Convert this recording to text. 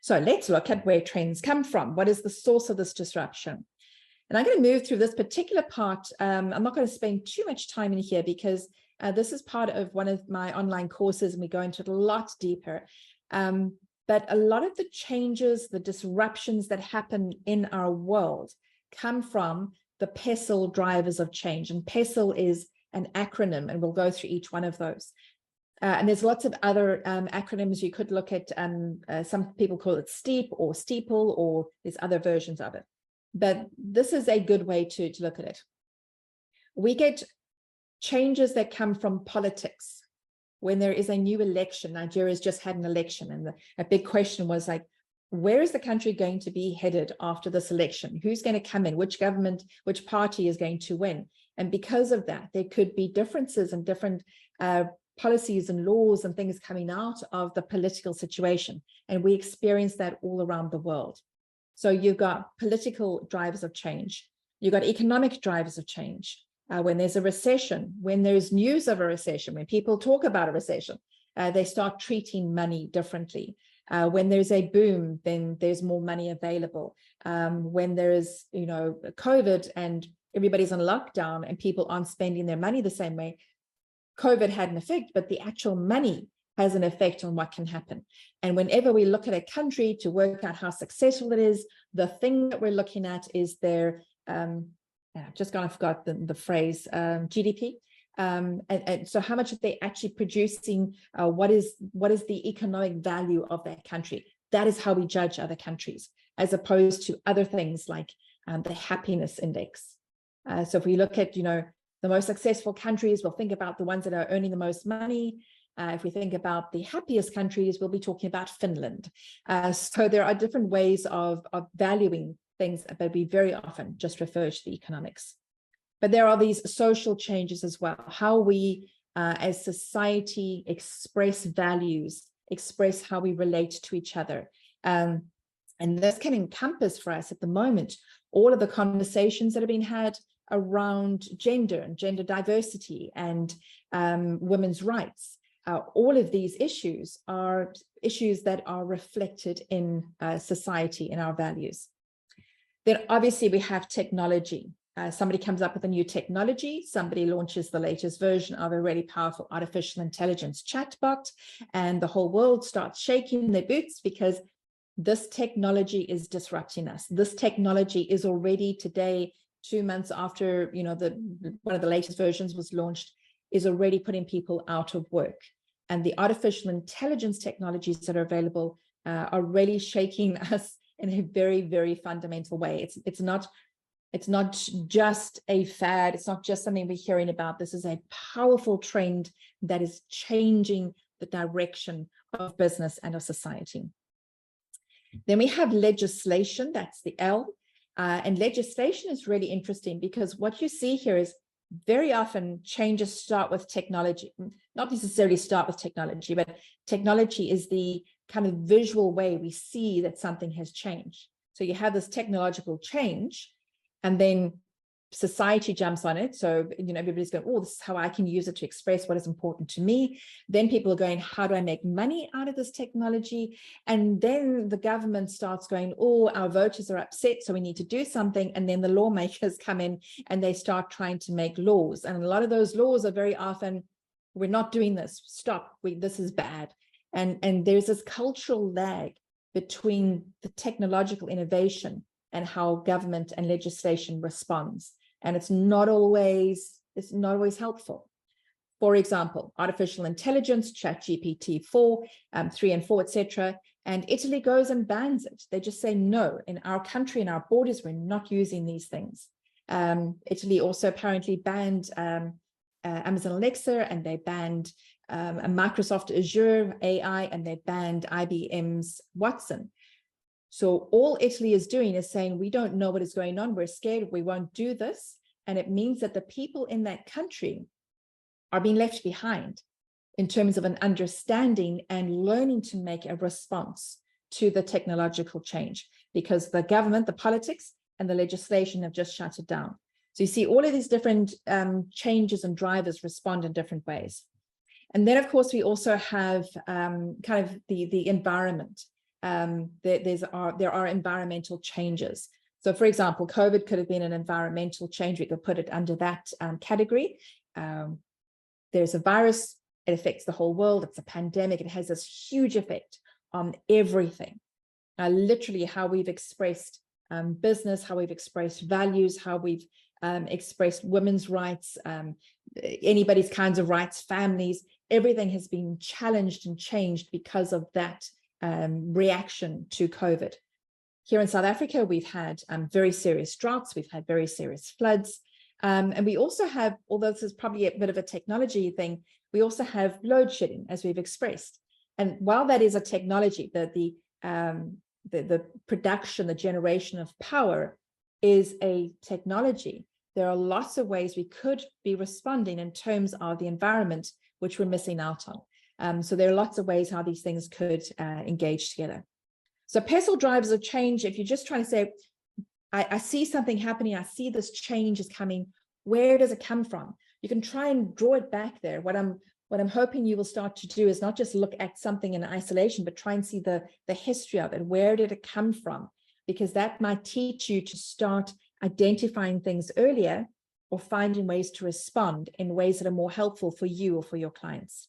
So let's look at where trends come from. What is the source of this disruption? And I'm going to move through this particular part. I'm not going to spend too much time in here because this is part of one of my online courses, and we go into it a lot deeper. But a lot of the changes, the disruptions that happen in our world come from the PESTLE drivers of change. And PESTLE is an acronym, and we'll go through each one of those. And there's lots of other acronyms you could look at. Some people call it STEEP or STEEPLE, or there's other versions of it. But this is a good way to look at it. We get changes that come from politics. When there is a new election, Nigeria's just had an election, and a big question was like, where is the country going to be headed after this election? Who's going to come in? Which government, which party is going to win? And because of that, there could be differences and different policies and laws and things coming out of the political situation. And we experience that all around the world. So you've got political drivers of change. You've got economic drivers of change. When there's a recession, when there's news of a recession, when people talk about a recession, they start treating money differently. When there's a boom, then there's more money available. When there is, COVID and everybody's on lockdown and people aren't spending their money the same way, COVID had an effect, but the actual money has an effect on what can happen. And whenever we look at a country to work out how successful it is, the thing that we're looking at is their I've just kind of forgot the phrase, GDP. And so how much are they actually producing? What is the economic value of that country? That is how we judge other countries, as opposed to other things like the happiness index. So if we look at, the most successful countries, we'll think about the ones that are earning the most money. If we think about the happiest countries, we'll be talking about Finland. So there are different ways of valuing things, but we very often just refer to the economics. But there are these social changes as well, how we as society express values, express how we relate to each other. And this can encompass for us at the moment all of the conversations that have been had around gender and gender diversity and women's rights. All of these issues are issues that are reflected in society, in our values. Then obviously we have technology. Somebody comes up with a new technology, somebody launches the latest version of a really powerful artificial intelligence chatbot, and the whole world starts shaking their boots because this technology is disrupting us. This technology is already today, 2 months after one of the latest versions was launched, is already putting people out of work. And the artificial intelligence technologies that are available are really shaking us in a very, very fundamental way. It's not just a fad. It's not just something we're hearing about. This is a powerful trend that is changing the direction of business and of society. Then we have legislation, that's the L. And legislation is really interesting because what you see here is very often changes start with technology, not necessarily start with technology, but technology is the kind of visual way we see that something has changed. So you have this technological change, and then society jumps on it. So, everybody's going, oh, this is how I can use it to express what is important to me. Then people are going, how do I make money out of this technology? And then the government starts going, oh, our voters are upset, so we need to do something. And then the lawmakers come in and they start trying to make laws. And a lot of those laws are very often, we're not doing this, stop, this is bad. And there's this cultural lag between the technological innovation and how government and legislation responds. And it's not always helpful. For example, artificial intelligence, ChatGPT 4, 3 and 4, etc. And Italy goes and bans it. They just say, no, in our country, in our borders, we're not using these things. Italy also apparently banned Amazon Alexa, and they banned Microsoft Azure AI, and they banned IBM's Watson. So all Italy is doing is saying, we don't know what is going on. We're scared. We won't do this. And it means that the people in that country are being left behind in terms of an understanding and learning to make a response to the technological change, because the government, the politics, and the legislation have just shut it down. So you see all of these different changes and drivers respond in different ways. And then, of course, we also have kind of the environment. there are environmental changes. So, for example, COVID could have been an environmental change. We could put it under that category. There's a virus, it affects the whole world. It's a pandemic. It has this huge effect on everything. Literally how we've expressed business, how we've expressed values, how we've expressed women's rights, anybody's kinds of rights, families, everything has been challenged and changed because of that reaction to COVID. Here in South Africa, we've had very serious droughts, we've had very serious floods, and we also have, although this is probably a bit of a technology thing, we also have load shedding, as we've expressed. And while that is a technology, the production, the generation of power is a technology, there are lots of ways we could be responding in terms of the environment, which we're missing out on. So there are lots of ways how these things could engage together. So PESTLE drives a change. If you're just trying to say, I see something happening, I see this change is coming, where does it come from? You can try and draw it back there. What I'm hoping you will start to do is not just look at something in isolation, but try and see the history of it. Where did it come from? Because that might teach you to start identifying things earlier or finding ways to respond in ways that are more helpful for you or for your clients.